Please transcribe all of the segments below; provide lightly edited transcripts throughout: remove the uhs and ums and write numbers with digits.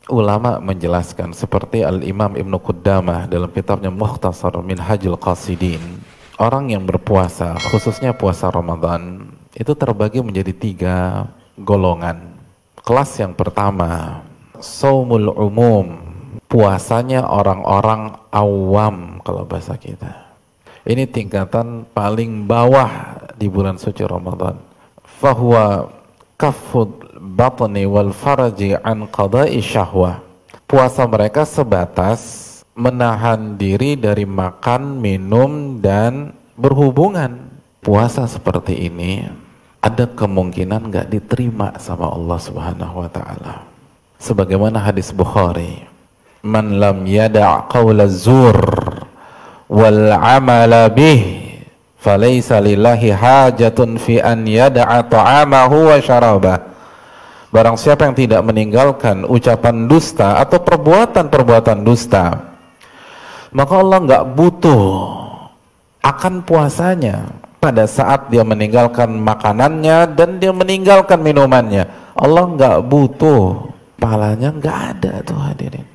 ulama menjelaskan seperti Al-Imam Ibnu Qudamah dalam kitabnya Mukhtasar Minhajul Qasidin, orang yang berpuasa, khususnya puasa Ramadan, itu terbagi menjadi 3 golongan. Kelas yang pertama, saumul umum, puasanya orang-orang awam kalau bahasa kita. Ini tingkatan paling bawah di bulan suci Ramadan. Fahuwa kafud batni wal faraji an qada'i syahwah. Puasa mereka sebatas menahan diri dari makan, minum, dan berhubungan. Puasa seperti ini ada kemungkinan gak diterima sama Allah Subhanahu wa ta'ala. Sebagaimana hadis Bukhari, man lam yada' qawla zur wal amala bih falaysa lillahi hajatun fi an yada'a ta'amahu wa syarabah. Barang siapa yang tidak meninggalkan ucapan dusta atau perbuatan-perbuatan dusta, maka Allah nggak butuh akan puasanya pada saat dia meninggalkan makanannya dan dia meninggalkan minumannya. Allah nggak butuh, pahalanya nggak ada tuh hadirin.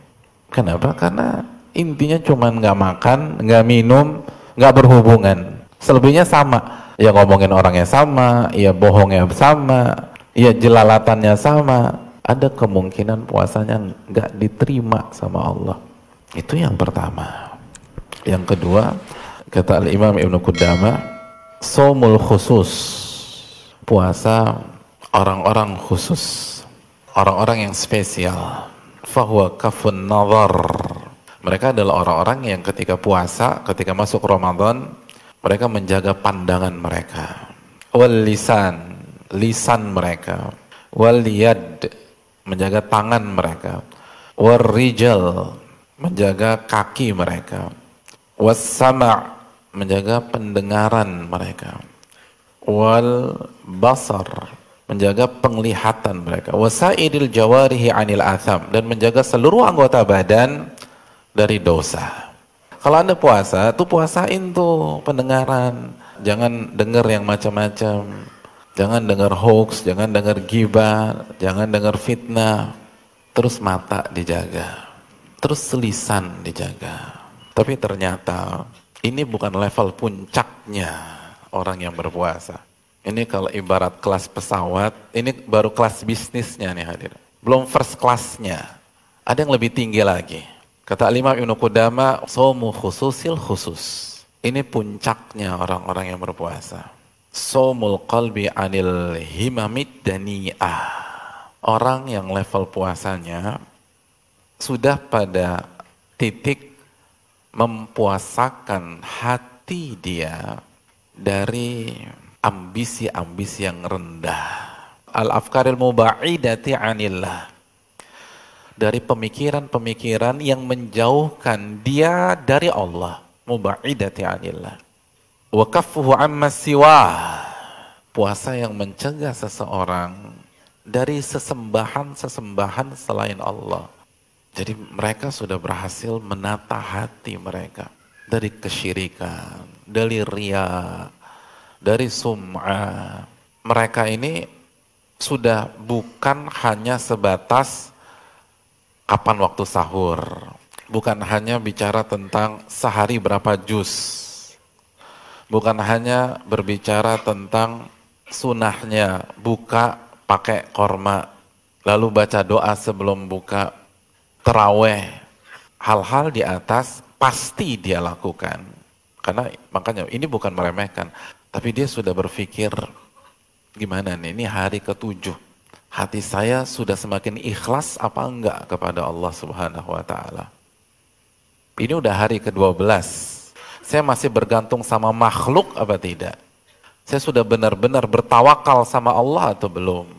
Kenapa? Karena intinya cuma nggak makan, nggak minum, nggak berhubungan. Selebihnya sama. Ya ngomongin orangnya sama, ya bohongnya sama, ya jelalatannya sama. Ada kemungkinan puasanya nggak diterima sama Allah. Itu yang pertama. Yang kedua, kata Al-Imam Ibnu Qudamah, shaumul khusus, puasa orang-orang khusus, orang-orang yang spesial. Fahuwa kafun nazar. Mereka adalah orang-orang yang ketika puasa, ketika masuk Ramadan, mereka menjaga pandangan mereka. Wal lisan, lisan mereka. Wal yad, menjaga tangan mereka. Wal rijal, menjaga kaki mereka. Was sama', menjaga pendengaran mereka. Wal basar, menjaga penglihatan mereka. Wasaidil jawarihi anil atham, dan menjaga seluruh anggota badan dari dosa. Kalau Anda puasa, tuh puasain tuh pendengaran. Jangan dengar yang macam-macam. Jangan dengar hoax, jangan dengar ghibah, jangan dengar fitnah. Terus mata dijaga. Terus lisan dijaga. Tapi ternyata ini bukan level puncaknya orang yang berpuasa. Ini kalau ibarat kelas pesawat, ini baru kelas bisnisnya nih hadir. Belum first class-nya. Ada yang lebih tinggi lagi. Kata Imam Ibnu Qudamah, shaumu khususil khusus. Ini puncaknya orang-orang yang berpuasa. Shaumul qalbi anil himamid dani'ah. Orang yang level puasanya sudah pada titik mempuasakan hati dia dari ambisi-ambisi yang rendah. Al-afkaril muba'idati anillah. Dari pemikiran-pemikiran yang menjauhkan dia dari Allah. Muba'idati anillah. Wa kaffuhu amma siwah. Puasa yang mencegah seseorang dari sesembahan-sesembahan selain Allah. Jadi mereka sudah berhasil menata hati mereka dari kesyirikan, dari riya, dari sum'ah. Mereka ini sudah bukan hanya sebatas kapan waktu sahur, bukan hanya bicara tentang sehari berapa juz, bukan hanya berbicara tentang sunahnya buka pakai korma, lalu baca doa sebelum buka, terawih. Hal-hal di atas pasti dia lakukan. Karena makanya ini bukan meremehkan, tapi dia sudah berpikir, gimana nih, ini hari ke-7. Hati saya sudah semakin ikhlas apa enggak kepada Allah Subhanahu wa ta'ala. Ini udah hari ke-12. Saya masih bergantung sama makhluk apa tidak? Saya sudah benar-benar bertawakal sama Allah atau belum?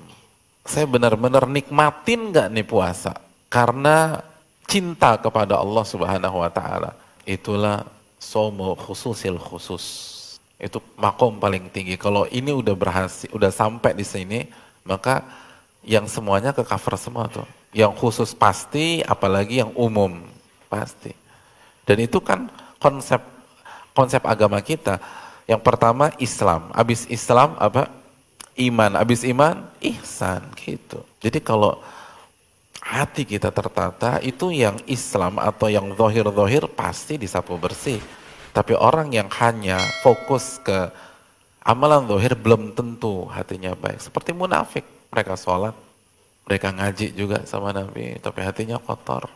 Saya benar-benar nikmatin enggak nih puasa? Karena cinta kepada Allah Subhanahu wa ta'ala. Itulah shaumu khususil khusus. Itu makom paling tinggi. Kalau ini udah berhasil, udah sampai di sini, maka yang semuanya ke cover semua tuh. Yang khusus pasti, apalagi yang umum pasti. Dan itu kan konsep agama kita. Yang pertama Islam, habis Islam apa? Iman, habis iman ihsan gitu. Jadi kalau hati kita tertata, itu yang Islam atau yang zahir-zahir pasti disapu bersih. Tapi orang yang hanya fokus ke amalan zahir belum tentu hatinya baik. Seperti munafik, mereka sholat, mereka ngaji juga sama Nabi, tapi hatinya kotor.